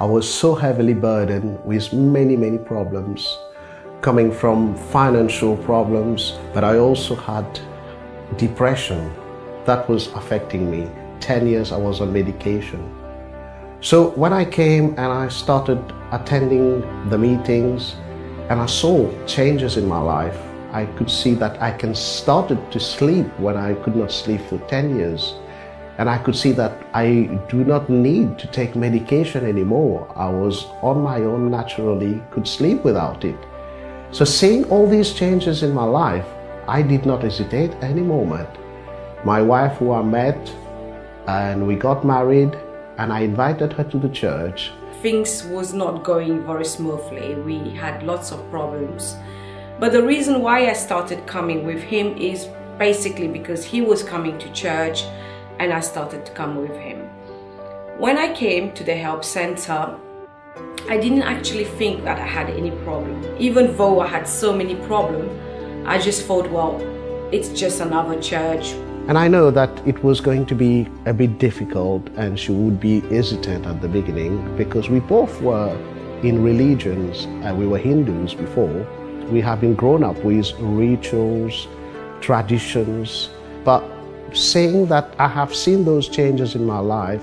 I was so heavily burdened with many problems, coming from financial problems, but I also had depression that was affecting me. 10 years I was on medication. So when I came and I started attending the meetings and I saw changes in my life, I could see that I started to sleep when I could not sleep for 10 years. And I could see that I do not need to take medication anymore. I was on my own naturally, could sleep without it. So seeing all these changes in my life, I did not hesitate any moment. My wife, who I met, and we got married, and I invited her to the church. Things was not going very smoothly. We had lots of problems. But the reason why I started coming with him is basically because he was coming to church and I started to come with him. When I came to the help center, I didn't actually think that I had any problem. Even though I had so many problems, I just thought, well, it's just another church. And I know that it was going to be a bit difficult and she would be hesitant at the beginning because we both were in religions and we were Hindus before. We have been grown up with rituals, traditions, but saying that I have seen those changes in my life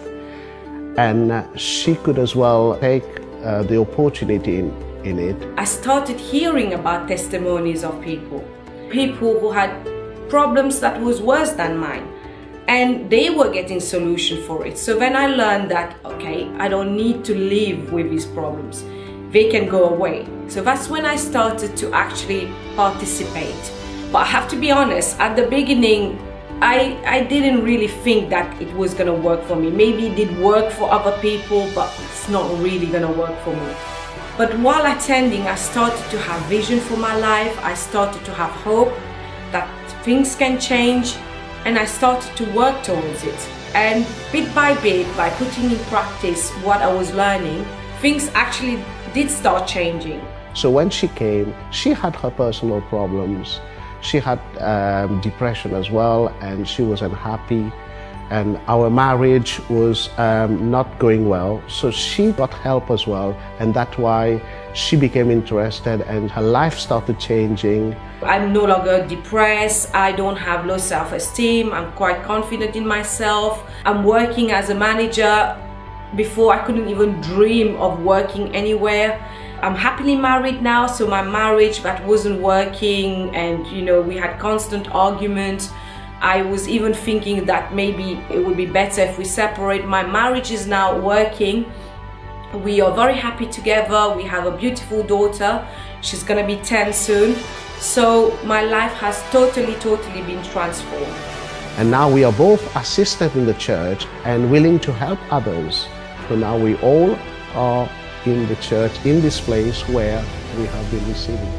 and she could as well take the opportunity in it. I started hearing about testimonies of people who had problems that was worse than mine and they were getting solution for it. So then I learned that, okay, I don't need to live with these problems. They can go away. So that's when I started to actually participate. But I have to be honest, at the beginning, I didn't really think that it was gonna work for me. Maybe it did work for other people, but it's not really gonna work for me. But while attending, I started to have vision for my life. I started to have hope that things can change, and I started to work towards it. And bit by bit, by putting in practice what I was learning, things actually did start changing. So when she came, she had her personal problems. She had depression as well, and she was unhappy. And our marriage was not going well. So she got help as well. And that's why she became interested and her life started changing. I'm no longer depressed. I don't have low self-esteem. I'm quite confident in myself. I'm working as a manager. Before, I couldn't even dream of working anywhere. I'm happily married now, so my marriage that wasn't working and we had constant arguments. I was even thinking that maybe it would be better if we separate. My marriage is now working. We are very happy together. We have a beautiful daughter. She's gonna be 10 soon. So my life has totally been transformed. And now we are both assistant in the church and willing to help others. So now we all are in the church, in this place where we have been receiving.